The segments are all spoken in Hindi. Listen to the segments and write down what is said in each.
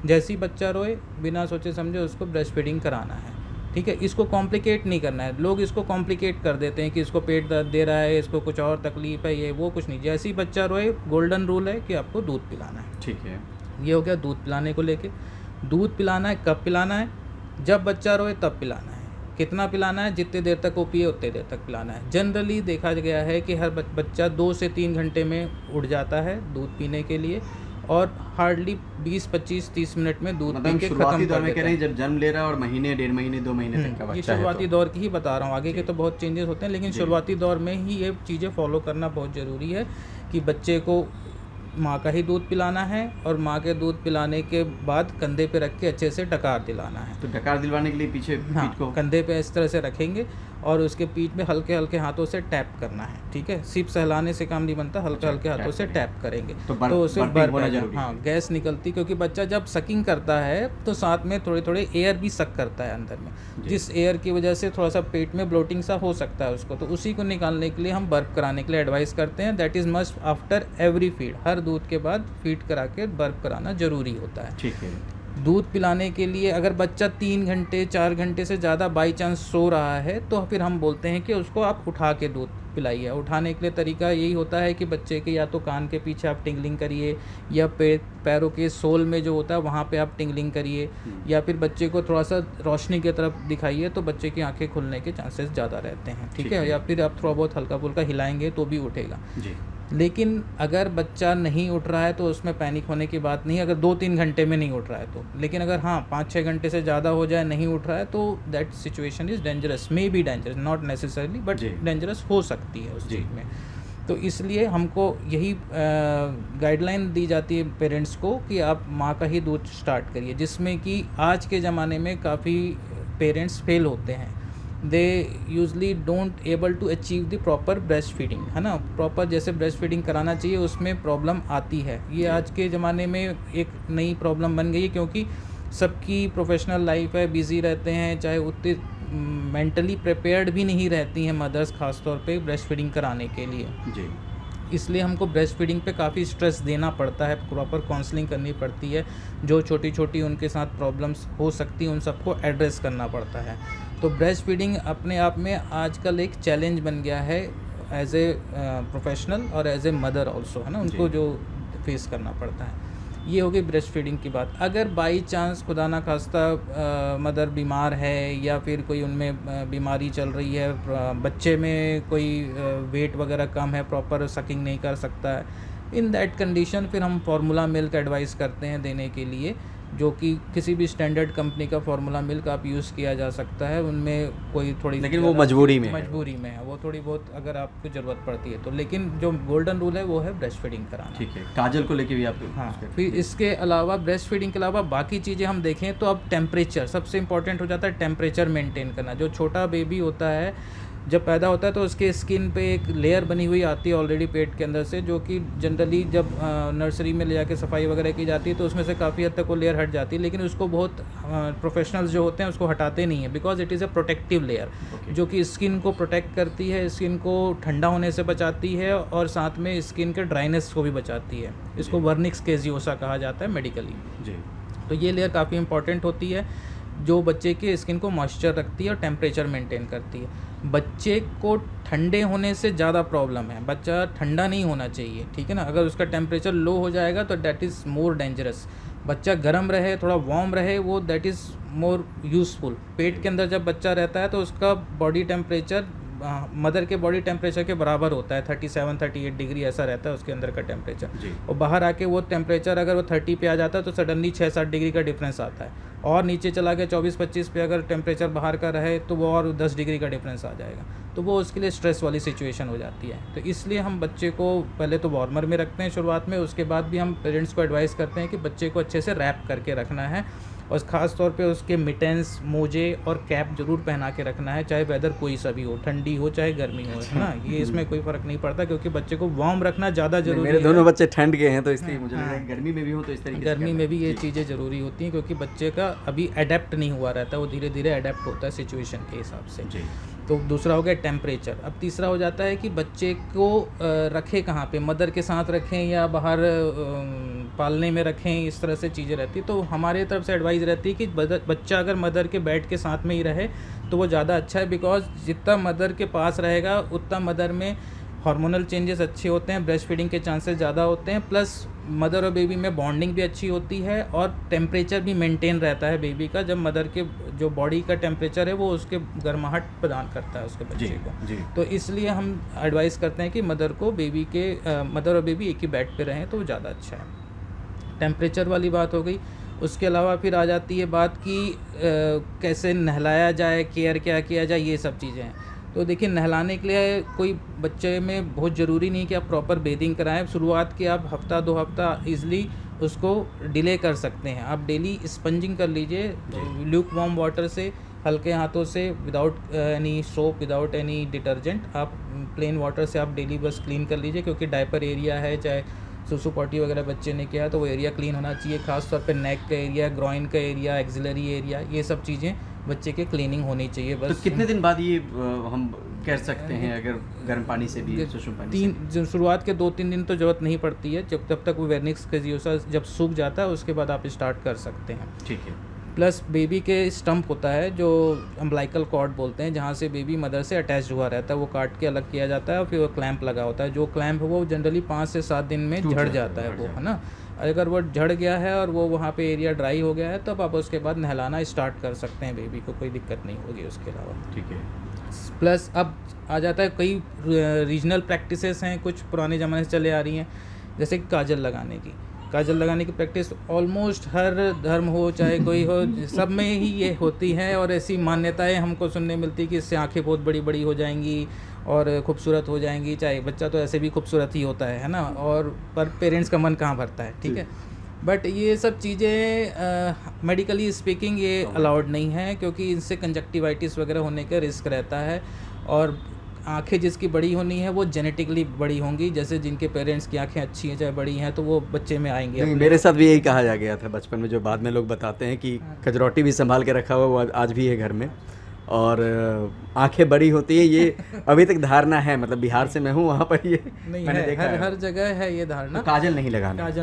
जैसे ही बच्चा रोए बिना सोचे समझे उसको ब्रेस्ट फीडिंग कराना है, ठीक है। इसको कॉम्प्लिकेट नहीं करना है। लोग इसको कॉम्प्लिकेट कर देते हैं कि इसको पेट दर्द दे रहा है, इसको कुछ और तकलीफ़ है, ये वो कुछ नहीं। जैसे ही बच्चा रोए गोल्डन रूल है कि आपको दूध पिलाना है, ठीक है। ये हो गया दूध पिलाने को लेके। दूध पिलाना है, कब पिलाना है? जब बच्चा रोए तब पिलाना है। कितना पिलाना है? जितनी देर तक वो पिए उतनी देर तक पिलाना है। जनरली देखा गया है कि हर बच्चा 2 से 3 घंटे में उठ जाता है दूध पीने के लिए, और हार्डली 20, 25, 30 मिनट में दूध पी के खत्म कर देता है। जब जन्म ले रहा है और महीने, 1.5 महीने, 2 महीने तक का बच्चा है, ये शुरुआती दौर की ही बता रहा हूँ, आगे के तो बहुत चेंजेस होते हैं, लेकिन शुरुआती दौर में ही ये चीज़ें फॉलो करना बहुत ज़रूरी है कि बच्चे को माँ का ही दूध पिलाना है, और माँ के दूध पिलाने के बाद कंधे पे रख के अच्छे से डकार दिलाना है। तो डकार दिलवाने के लिए पीछे पीठ को कंधे पे इस तरह से रखेंगे और उसके पीठ में हल्के हल्के हाथों से टैप करना है, ठीक है। सिर्फ सहलाने से काम नहीं बनता, हल्के हल्के हाथों से टैप करेंगे तो उसे गैस निकलती, क्योंकि बच्चा जब सकिंग करता है तो साथ में थोड़े थोड़े एयर भी सक करता है अंदर में, जिस एयर की वजह से थोड़ा सा पेट में ब्लोटिंग सा हो सकता है उसको, तो उसी को निकालने के लिए हम बर्प कराने के लिए एडवाइस करते हैं। That is must after every feed, हर दूध के बाद फीड करा के बर्प कराना ज़रूरी होता है, ठीक है। दूध पिलाने के लिए अगर बच्चा 3 घंटे 4 घंटे से ज़्यादा बाई चांस सो रहा है तो फिर हम बोलते हैं कि उसको आप उठा के दूध पिलाइए। उठाने के लिए तरीका यही होता है कि बच्चे के या तो कान के पीछे आप टिंगलिंग करिए, या पैरों के सोल में जो होता है वहाँ पे आप टिंगलिंग करिए, या फिर बच्चे को थोड़ा सा रोशनी की तरफ दिखाइए तो बच्चे की आंखें खुलने के चांसेस ज़्यादा रहते हैं, ठीक है। या फिर आप थोड़ा बहुत हल्का फुल्का हिलाएंगे तो भी उठेगा जी। लेकिन अगर बच्चा नहीं उठ रहा है तो उसमें पैनिक होने की बात नहीं है, अगर 2-3 घंटे में नहीं उठ रहा है तो। लेकिन अगर हाँ 5-6 घंटे से ज़्यादा हो जाए नहीं उठ रहा है तो that situation is dangerous, may be dangerous, not necessarily but dangerous हो सकती है उस चीज़ में। तो इसलिए हमको यही गाइडलाइन दी जाती है पेरेंट्स को कि आप माँ का ही दूध स्टार्ट करिए, जिसमें कि आज के ज़माने में काफ़ी पेरेंट्स फेल होते हैं। They usually don't able to achieve the proper breast feeding, है ना। प्रॉपर जैसे ब्रेस्ट फीडिंग कराना चाहिए उसमें प्रॉब्लम आती है। ये आज के ज़माने में एक नई प्रॉब्लम बन गई है, क्योंकि सबकी प्रोफेशनल लाइफ है, बिज़ी रहते हैं, चाहे उतने मेंटली प्रिपेयर्ड भी नहीं रहती हैं मदर्स ख़ास तौर पे ब्रेस्ट फीडिंग कराने के लिए जी। इसलिए हमको ब्रेस्ट फीडिंग पे काफ़ी स्ट्रेस देना पड़ता है, प्रॉपर काउंसलिंग करनी पड़ती है, जो छोटी छोटी उनके साथ प्रॉब्लम्स हो सकती हैं उन सबको एड्रेस करना पड़ता है। तो ब्रेस्ट फीडिंग अपने आप में आजकल एक चैलेंज बन गया है एज ए प्रोफेशनल और एज ए मदर ऑल्सो, है ना, उनको जो फेस करना पड़ता है। ये हो गई ब्रेस्ट फीडिंग की बात। अगर बाई चांस खुदा ना खास्ता मदर बीमार है या फिर कोई उनमें बीमारी चल रही है, बच्चे में कोई वेट वगैरह कम है, प्रॉपर सकिंग नहीं कर सकता है, इन दैट कंडीशन फिर हम फार्मूला मिल्क एडवाइस करते हैं देने के लिए, जो कि किसी भी स्टैंडर्ड कंपनी का फार्मूला मिल्क आप यूज़ किया जा सकता है। उनमें कोई थोड़ी, लेकिन वो मजबूरी में है वो थोड़ी बहुत अगर आपको ज़रूरत पड़ती है तो, लेकिन जो गोल्डन रूल है वो है ब्रेस्ट फीडिंग कराना। ठीक है। काजल को लेके भी आप हाँ, फिर इसके अलावा ब्रेस्ट फीडिंग के अलावा बाकी चीज़ें हम देखें तो अब टेम्परेचर सबसे इंपॉर्टेंट हो जाता है, टेम्परेचर मेंटेन करना। जो छोटा बेबी होता है जब पैदा होता है तो उसके स्किन पे एक लेयर बनी हुई आती है ऑलरेडी पेट के अंदर से, जो कि जनरली जब नर्सरी में ले जाके सफाई वगैरह की जाती है तो उसमें से काफ़ी हद तक वो लेयर हट जाती है, लेकिन उसको बहुत प्रोफेशनल्स जो होते हैं उसको हटाते नहीं है, because it is a protective layer जो कि स्किन को प्रोटेक्ट करती है, स्किन को ठंडा होने से बचाती है और साथ में स्किन के ड्राइनेस को भी बचाती है। इसको वर्निक्स केजियोसा कहा जाता है मेडिकली जी। तो ये लेयर काफ़ी इंपॉर्टेंट होती है जो बच्चे के स्किन को मॉइस्चर रखती है और टेम्परेचर मेंटेन करती है। बच्चे को ठंडे होने से ज़्यादा प्रॉब्लम है, बच्चा ठंडा नहीं होना चाहिए, ठीक है ना। अगर उसका टेम्परेचर लो हो जाएगा तो दैट इज़ मोर डेंजरस। बच्चा गर्म रहे, थोड़ा वार्म रहे, वो दैट इज़ मोर यूज़फुल। पेट के अंदर जब बच्चा रहता है तो उसका बॉडी टेम्परेचर मदर के बॉडी टेम्परेचर के बराबर होता है, 37-38 डिग्री ऐसा रहता है उसके अंदर का टेम्परेचर, और बाहर आके वो टेम्परेचर अगर वो 30 पे आ जाता है तो सडनली 6-7 डिग्री का डिफरेंस आता है, और नीचे चला गया 24-25 पे अगर टेम्परेचर बाहर का रहे तो वो और 10 डिग्री का डिफरेंस आ जाएगा, तो वो उसके लिए स्ट्रेस वाली सिचुएशन हो जाती है। तो इसलिए हम बच्चे को पहले तो वार्मर में रखते हैं शुरुआत में, उसके बाद भी हम पेरेंट्स को एडवाइस करते हैं कि बच्चे को अच्छे से रैप करके रखना है, और ख़ास तौर पे उसके मिटेंस, मोजे और कैप जरूर पहना के रखना है, चाहे वेदर कोई सा भी हो, ठंडी हो चाहे गर्मी हो, है ना। ये इसमें कोई फ़र्क नहीं पड़ता, क्योंकि बच्चे को वार्म रखना ज़्यादा जरूरी है। मेरे दोनों बच्चे ठंड के हैं तो इसलिए मुझे लग रहा है गर्मी में भी हो तो इस तरीके से गर्मी में भी ये चीज़ें ज़रूरी होती हैं, क्योंकि बच्चे का अभी अडेप्ट नहीं हुआ रहता है, वो धीरे धीरे अडेप्ट होता है सिचुएशन के हिसाब से जी। तो दूसरा हो गया टेम्परेचर। अब तीसरा हो जाता है कि बच्चे को रखें कहाँ पे, मदर के साथ रखें या बाहर पालने में रखें, इस तरह से चीज़ें रहती। तो हमारे तरफ से एडवाइस रहती है कि बच्चा अगर मदर के बेड के साथ में ही रहे तो वो ज़्यादा अच्छा है, बिकॉज जितना मदर के पास रहेगा उतना मदर में हार्मोनल चेंजेस अच्छे होते हैं, ब्रेस्ट फीडिंग के चांसेस ज़्यादा होते हैं, प्लस मदर और बेबी में बॉन्डिंग भी अच्छी होती है और टेम्परेचर भी मेंटेन रहता है बेबी का। जब मदर के जो बॉडी का टेम्परेचर है वो उसके गर्माहट प्रदान करता है उसके बच्चे को। तो इसलिए हम एडवाइस करते हैं कि मदर और बेबी एक ही बेड पे रहें तो वो ज़्यादा अच्छा है। टेम्परेचर वाली बात हो गई। उसके अलावा फिर आ जाती है बात कि कैसे नहलाया जाए, केयर क्या किया जाए, ये सब चीज़ें हैं। तो देखिए, नहलाने के लिए कोई बच्चे में बहुत ज़रूरी नहीं कि आप प्रॉपर बेदिंग कराएं। शुरुआत के आप हफ्ता 2 हफ्ता ईज़िली उसको डिले कर सकते हैं। आप डेली स्पंजिंग कर लीजिए ल्यूक वार्म वाटर से, हल्के हाथों से, without any soap, without any detergent. आप प्लेन वाटर से आप डेली बस क्लीन कर लीजिए, क्योंकि डायपर एरिया है, चाहे सुसु पॉटी वगैरह बच्चे ने किया तो वो एरिया क्लीन होना चाहिए। खास तौर पे नेक का एरिया, ग्रॉइन का एरिया, एक्सिलरी एरिया, ये सब चीज़ें बच्चे के क्लीनिंग होनी चाहिए। बस तो कितने दिन बाद ये हम कर सकते हैं अगर गर्म पानी से भी, सुसुम पानी से? शुरुआत के 2-3 दिन तो ज़रूरत नहीं पड़ती है, तब तक वो वेर्निक्स कैजियोसा जब सूख जाता है उसके बाद आप स्टार्ट कर सकते हैं। ठीक है। प्लस बेबी के स्टंप होता है जो अम्बलाइकल कॉर्ड बोलते हैं, जहाँ से बेबी मदर से अटैच हुआ रहता है, वो काट के अलग किया जाता है और फिर वो क्लैंप लगा होता है। जो क्लैंप है वो जनरली 5 से 7 दिन में झड़ जाता है वो, है ना। अगर वो झड़ गया है और वो वहाँ पे एरिया ड्राई हो गया है तब आप उसके बाद नहलाना स्टार्ट कर सकते हैं बेबी को, कोई दिक्कत नहीं होगी उसके अलावा। ठीक है। प्लस अब आ जाता है, कई रीजनल प्रैक्टिसेस हैं, कुछ पुराने ज़माने से चले आ रही हैं, जैसे काजल लगाने की प्रैक्टिस ऑलमोस्ट हर धर्म हो चाहे कोई हो, सब में ही ये होती है। और ऐसी मान्यताएं हमको सुनने मिलती कि इससे आंखें बहुत बड़ी बड़ी हो जाएंगी और खूबसूरत हो जाएंगी। चाहे बच्चा तो ऐसे भी खूबसूरत ही होता है ना, और पर पेरेंट्स का मन कहाँ भरता है, ठीक है। बट ये सब चीज़ें मेडिकली स्पीकिंग ये अलाउड नहीं है, क्योंकि इनसे कंजक्टिवाइटिस वगैरह होने का रिस्क रहता है। और आंखें जिसकी बड़ी होनी है वो जेनेटिकली बड़ी होंगी, जैसे जिनके पेरेंट्स की आंखें अच्छी हैं चाहे बड़ी हैं तो वो बच्चे में आएंगे। मेरे साथ भी यही कहा जा गया था बचपन में, जो बाद में लोग बताते हैं कि खजरौटी भी संभाल के रखा हुआ वो आज भी है घर में, और आंखें बड़ी होती है, ये अभी तक धारणा है। मतलब बिहार से मैं हूँ, वहाँ पर ये नहीं मैंने है, देखा हर जगह है ये धारणा। तो काजल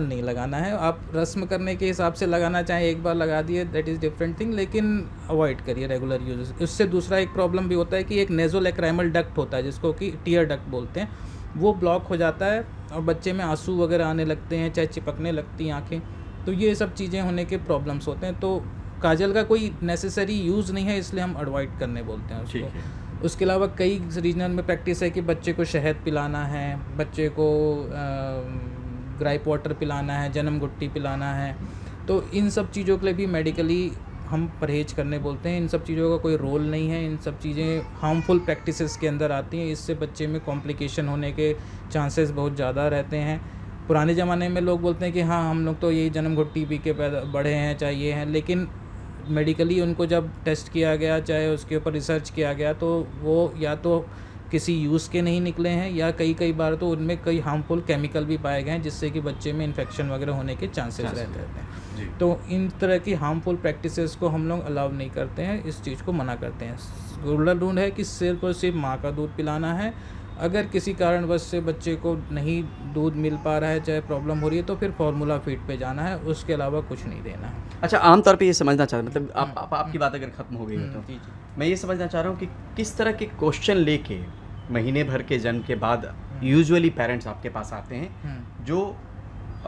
नहीं लगाना है। आप रस्म करने के हिसाब से लगाना चाहें, एक बार लगा दिए दैट इज़ डिफरेंट थिंग, लेकिन अवॉइड करिए रेगुलर यूज। उससे दूसरा एक प्रॉब्लम भी होता है कि एक नेज़ोलैक्राइमल डक्ट होता है जिसको कि टीयर डक्ट बोलते हैं, वो ब्लॉक हो जाता है और बच्चे में आंसू वगैरह आने लगते हैं, चाहे चिपकने लगती हैं आँखें। तो ये सब चीज़ें होने के प्रॉब्लम्स होते हैं। तो काजल का कोई नेसेसरी यूज़ नहीं है, इसलिए हम अवॉइड करने बोलते हैं उसको। उसके अलावा कई रीजनल में प्रैक्टिस है कि बच्चे को शहद पिलाना है, बच्चे को ग्राइप वाटर पिलाना है, जन्म गुट्टी पिलाना है। तो इन सब चीज़ों के लिए भी मेडिकली हम परहेज करने बोलते हैं। इन सब चीज़ों का कोई रोल नहीं है, इन सब चीज़ें हार्मफुल प्रैक्टिसेस के अंदर आती हैं, इससे बच्चे में कॉम्प्लिकेशन होने के चांसेस बहुत ज़्यादा रहते हैं। पुराने ज़माने में लोग बोलते हैं कि हाँ हम लोग तो यही जन्म गुट्टी पी के बढ़े हैं, चाहे ये हैं, लेकिन मेडिकली उनको जब टेस्ट किया गया, चाहे उसके ऊपर रिसर्च किया गया, तो वो या तो किसी यूज़ के नहीं निकले हैं या कई बार तो उनमें कई हार्मफुल केमिकल भी पाए गए हैं जिससे कि बच्चे में इन्फेक्शन वगैरह होने के चांसेस रहते हैं। तो इन तरह की हार्मफुल प्रैक्टिसेस को हम लोग अलाउ नहीं करते हैं, इस चीज़ को मना करते हैं। रूरल रूल है कि सिर्फ और सिर्फ माँ का दूध पिलाना है। अगर किसी कारणवश से बच्चे को नहीं दूध मिल पा रहा है, चाहे प्रॉब्लम हो रही है, तो फिर फार्मूला फीड पे जाना है, उसके अलावा कुछ नहीं देना है। अच्छा, आमतौर पे ये समझना चाह रहा हूँ, मतलब आपकी बात अगर ख़त्म हो गई है तो मैं ये समझना चाह रहा हूँ कि किस तरह के क्वेश्चन लेके महीने भर के जन्म के बाद यूजुअली पेरेंट्स आपके पास आते हैं, जो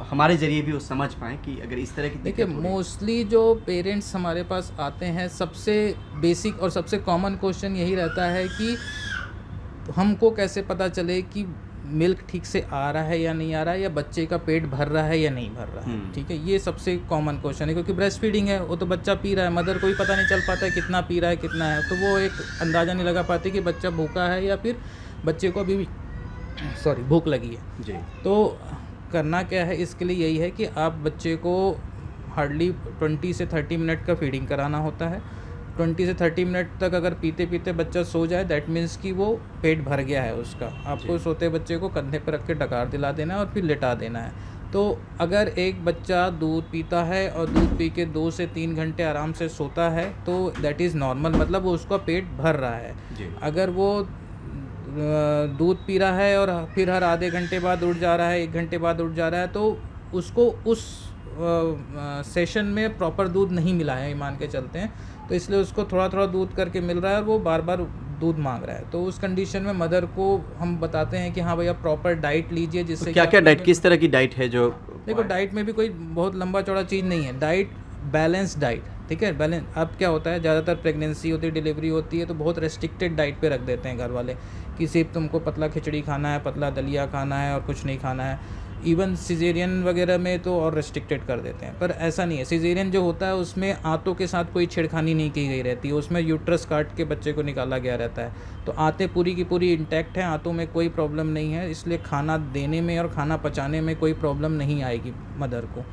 हमारे जरिए भी वो समझ पाएँ कि अगर इस तरह की। देखिए, मोस्टली जो पेरेंट्स हमारे पास आते हैं, सबसे बेसिक और सबसे कॉमन क्वेश्चन यही रहता है कि हमको कैसे पता चले कि मिल्क ठीक से आ रहा है या नहीं आ रहा है, या बच्चे का पेट भर रहा है या नहीं भर रहा है। ठीक है, ये सबसे कॉमन क्वेश्चन है, क्योंकि ब्रेस्ट फीडिंग है, वो तो बच्चा पी रहा है, मदर को भी पता नहीं चल पाता है कितना पी रहा है कितना है, तो वो एक अंदाज़ा नहीं लगा पाती कि बच्चा भूखा है या फिर बच्चे को अभी भी भूख लगी है जी। तो करना क्या है, इसके लिए यही है कि आप बच्चे को हार्डली 20 से 30 मिनट का फीडिंग कराना होता है। 20 से 30 मिनट तक अगर पीते पीते बच्चा सो जाए, दैट मीन्स कि वो पेट भर गया है उसका। आपको सोते बच्चे को कंधे पर रख के डकार दिला देना है और फिर लिटा देना है। तो अगर एक बच्चा दूध पीता है और दूध पी के 2 से 3 घंटे आराम से सोता है तो दैट इज़ नॉर्मल, मतलब वो उसका पेट भर रहा है। अगर वो दूध पी रहा है और फिर हर आधे घंटे बाद उठ जा रहा है, 1 घंटे बाद उठ जा रहा है, तो उसको उस सेशन में प्रॉपर दूध नहीं मिला है, ये मान के चलते हैं, तो इसलिए उसको थोड़ा थोड़ा दूध करके मिल रहा है और वो बार बार दूध मांग रहा है। तो उस कंडीशन में मदर को हम बताते हैं कि हाँ भैया प्रॉपर डाइट लीजिए, जिससे तो क्या क्या डाइट, किस तरह की डाइट है जो? देखो डाइट में भी कोई बहुत लंबा चौड़ा चीज़ नहीं है, डाइट बैलेंस डाइट, ठीक है, बैलेंस। अब क्या होता है, ज़्यादातर प्रेगनेंसी होती है, डिलीवरी होती है, तो बहुत रेस्ट्रिक्टेड डाइट पे रख देते हैं घर वाले कि सिर्फ तुमको पतला खिचड़ी खाना है, पतला दलिया खाना है और कुछ नहीं खाना है। इवन सिजेरियन वगैरह में तो और रेस्ट्रिक्टेड कर देते हैं, पर ऐसा नहीं है। सिजेरियन जो होता है उसमें आंतों के साथ कोई छेड़खानी नहीं की गई रहती है, उसमें यूट्रस काट के बच्चे को निकाला गया रहता है, तो आंतें पूरी की पूरी इंटैक्ट हैं, आंतों में कोई प्रॉब्लम नहीं है, इसलिए खाना देने में और खाना पचाने में कोई प्रॉब्लम नहीं आएगी मदर को।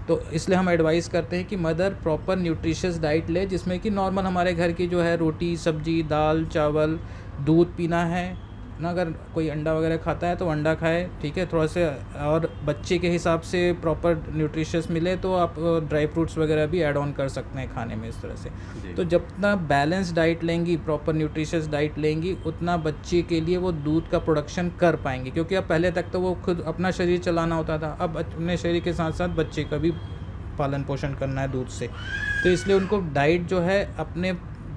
तो इसलिए हम एडवाइस करते हैं कि मदर प्रॉपर न्यूट्रिशियस डाइट ले, जिसमें कि नॉर्मल हमारे घर की जो है रोटी सब्जी दाल चावल, दूध पीना है ना, अगर कोई अंडा वगैरह खाता है तो अंडा खाए, ठीक है, थोड़ा से, और बच्चे के हिसाब से प्रॉपर न्यूट्रिशियस मिले तो आप ड्राई फ्रूट्स वगैरह भी ऐड ऑन कर सकते हैं खाने में इस तरह से। तो जितना बैलेंस डाइट लेंगी, प्रॉपर न्यूट्रिशियस डाइट लेंगी, उतना बच्चे के लिए वो दूध का प्रोडक्शन कर पाएंगे, क्योंकि अब पहले तक तो वो खुद अपना शरीर चलाना होता था, अब अपने शरीर के साथ साथ बच्चे का भी पालन पोषण करना है दूध से। तो इसलिए उनको डाइट जो है अपने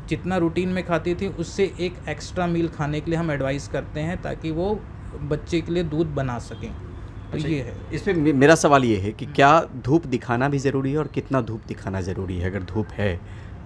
जितना रूटीन में खाती थी उससे एक एक्स्ट्रा मील खाने के लिए हम एडवाइस करते हैं, ताकि वो बच्चे के लिए दूध बना सकें। तो अच्छा, ये है। इसमें मेरा सवाल ये है कि क्या धूप दिखाना भी ज़रूरी है और कितना धूप दिखाना ज़रूरी है? अगर धूप है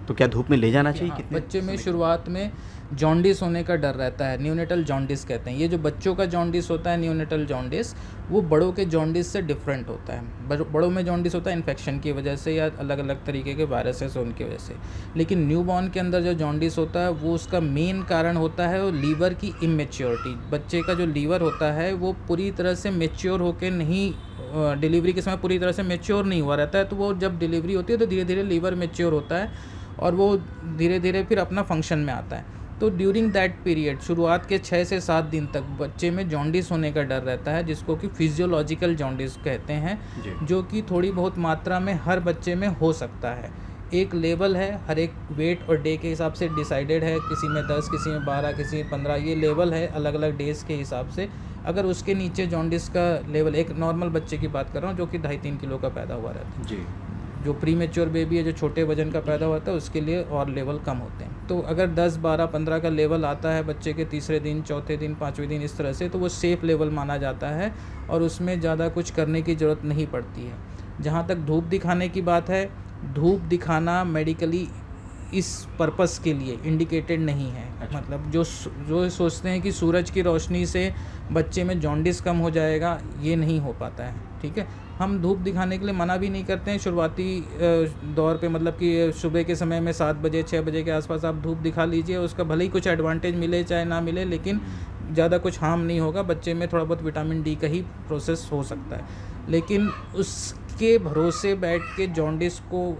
तो क्या धूप में ले जाना चाहिए? हाँ, कितने बच्चे में शुरुआत में जॉन्डिस होने का डर रहता है, न्यूनेटल जॉन्डिस कहते हैं। ये जो बच्चों का जॉन्डिस होता है न्यूनेटल जॉन्डिस, वो बड़ों के जॉन्डिस से डिफरेंट होता है। बड़ों में जॉन्डिस होता है इन्फेक्शन की वजह से या अलग अलग तरीके के वायरसेस उनकी वजह से, लेकिन न्यूबॉर्न के अंदर जो जॉन्डिस होता है वो उसका मेन कारण होता है वो लीवर की इमेच्योरिटी। बच्चे का जो लीवर होता है वो पूरी तरह से मेच्योर होकर नहीं, डिलीवरी के समय पूरी तरह से मेच्योर नहीं हुआ रहता है, तो वो जब डिलीवरी होती है तो धीरे धीरे लीवर मेच्योर होता है और वो धीरे धीरे फिर अपना फंक्शन में आता है। तो ड्यूरिंग दैट पीरियड शुरुआत के 6 से 7 दिन तक बच्चे में जॉन्डिस होने का डर रहता है, जिसको कि फिजियोलॉजिकल जॉन्डिस कहते हैं, जो कि थोड़ी बहुत मात्रा में हर बच्चे में हो सकता है। एक लेवल है, हर एक वेट और डे के हिसाब से डिसाइडेड है, किसी में 10, किसी में 12, किसी में 15, ये लेवल है अलग अलग डेज़ के हिसाब से। अगर उसके नीचे जॉन्डिस का लेवल, एक नॉर्मल बच्चे की बात कर रहा हूँ जो कि 2.5-3 किलो का पैदा हुआ रहता है जी, जो प्री मेच्योर बेबी है जो छोटे वजन का पैदा होता है उसके लिए और लेवल कम होते हैं। तो अगर 10, 12, 15 का लेवल आता है बच्चे के तीसरे दिन, चौथे दिन, 5वें दिन, इस तरह से, तो वो सेफ़ लेवल माना जाता है और उसमें ज़्यादा कुछ करने की ज़रूरत नहीं पड़ती है। जहाँ तक धूप दिखाने की बात है, धूप दिखाना मेडिकली इस पर्पस के लिए इंडिकेटेड नहीं है। अच्छा। मतलब जो सोचते हैं कि सूरज की रोशनी से बच्चे में जॉन्डिस कम हो जाएगा, ये नहीं हो पाता है, ठीक है। हम धूप दिखाने के लिए मना भी नहीं करते हैं शुरुआती दौर पे, मतलब कि सुबह के समय में 7 बजे 6 बजे के आसपास आप धूप दिखा लीजिए, उसका भले ही कुछ एडवांटेज मिले चाहे ना मिले, लेकिन ज़्यादा कुछ हार्म नहीं होगा। बच्चे में थोड़ा बहुत विटामिन डी का ही प्रोसेस हो सकता है, लेकिन उसके भरोसे बैठ के जॉन्डिस को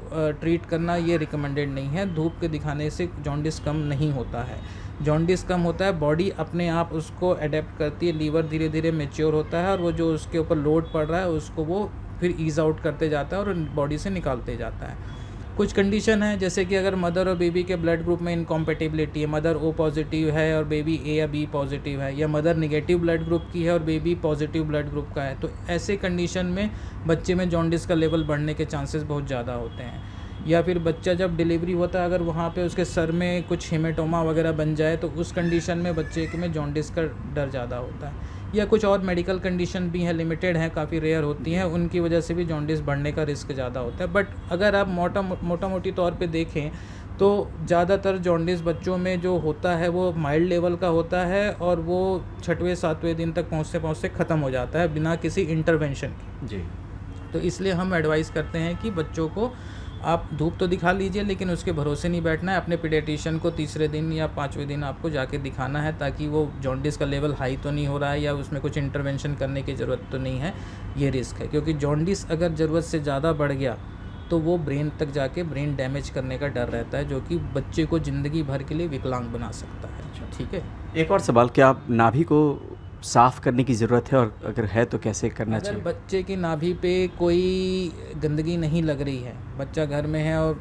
ट्रीट करना ये रिकमेंडेड नहीं है। धूप के दिखाने से जॉन्डिस कम नहीं होता है। जॉन्डिस कम होता है, बॉडी अपने आप उसको अडेप्ट करती है, लीवर धीरे धीरे मैच्योर होता है और वो जो उसके ऊपर लोड पड़ रहा है उसको वो फिर ईज़ आउट करते जाता है और बॉडी से निकालते जाता है। कुछ कंडीशन है, जैसे कि अगर मदर और बेबी के ब्लड ग्रुप में इनकॉम्पेटिबिलिटी है, मदर O पॉजिटिव है और बेबी A या B पॉजिटिव है, या मदर नेगेटिव ब्लड ग्रुप की है और बेबी पॉजिटिव ब्लड ग्रुप का है, तो ऐसे कंडीशन में बच्चे में जॉन्डिस का लेवल बढ़ने के चांसेस बहुत ज़्यादा होते हैं। या फिर बच्चा जब डिलीवरी होता है अगर वहाँ पे उसके सर में कुछ हेमेटोमा वगैरह बन जाए, तो उस कंडीशन में बच्चे में जॉन्डिस का डर ज़्यादा होता है। या कुछ और मेडिकल कंडीशन भी हैं, लिमिटेड हैं, काफ़ी रेयर होती हैं, उनकी वजह से भी जॉन्डिस बढ़ने का रिस्क ज़्यादा होता है। बट अगर आप मोटा मोटी तौर पे देखें तो ज़्यादातर जॉन्डिस बच्चों में जो होता है वो माइल्ड लेवल का होता है और वो 6वें 7वें दिन तक पहुँचते ख़त्म हो जाता है बिना किसी इंटरवेंशन के जी। तो इसलिए हम एडवाइस करते हैं कि बच्चों को आप धूप तो दिखा लीजिए, लेकिन उसके भरोसे नहीं बैठना है। अपने पीडियाट्रिशियन को तीसरे दिन या 5वें दिन आपको जाके दिखाना है, ताकि वो जॉन्डिस का लेवल हाई तो नहीं हो रहा है या उसमें कुछ इंटरवेंशन करने की ज़रूरत तो नहीं है, ये रिस्क है। क्योंकि जॉन्डिस अगर ज़रूरत से ज़्यादा बढ़ गया तो वो ब्रेन तक जाके ब्रेन डैमेज करने का डर रहता है, जो कि बच्चे को ज़िंदगी भर के लिए विकलांग बना सकता है। ठीक है। एक और सवाल, क्या आप नाभि को साफ़ करने की ज़रूरत है, और अगर है तो कैसे करना अगर चाहिए? बच्चे की नाभि पे कोई गंदगी नहीं लग रही है, बच्चा घर में है और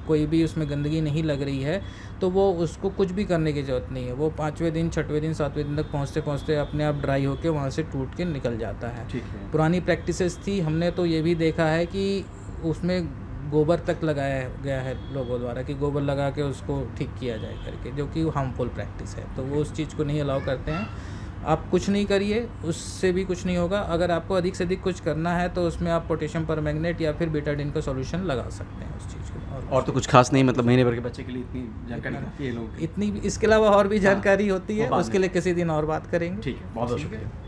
कोई भी उसमें गंदगी नहीं लग रही है, तो वो उसको कुछ भी करने की ज़रूरत नहीं है। वो 5वें दिन, 6वें दिन, 7वें दिन तक पहुँचते-पहुँचते अपने आप ड्राई होके वहाँ से टूट के निकल जाता है। ठीक है। पुरानी प्रैक्टिसेस थी, हमने तो ये भी देखा है कि उसमें गोबर तक लगाया गया है लोगों द्वारा कि गोबर लगा के उसको ठीक किया जाए करके, जो कि हार्मफुल प्रैक्टिस है। तो वो उस चीज़ को नहीं अलाउ करते हैं। आप कुछ नहीं करिए, उससे भी कुछ नहीं होगा। अगर आपको अधिक से अधिक कुछ करना है तो उसमें आप पोटेशियम परमैंगनेट या फिर बीटाडीन का सॉल्यूशन लगा सकते हैं उस चीज़ को। और तो कुछ खास नहीं, मतलब महीने भर के बच्चे के लिए इतनी जानकारी काफ़ी है लोगों की। इतनी इसके अलावा और भी हाँ, जानकारी होती वो है, बाद उसके में। लिए किसी दिन और बात करेंगे। ठीक है, बहुत बहुत ठीक है। शुक्रिया।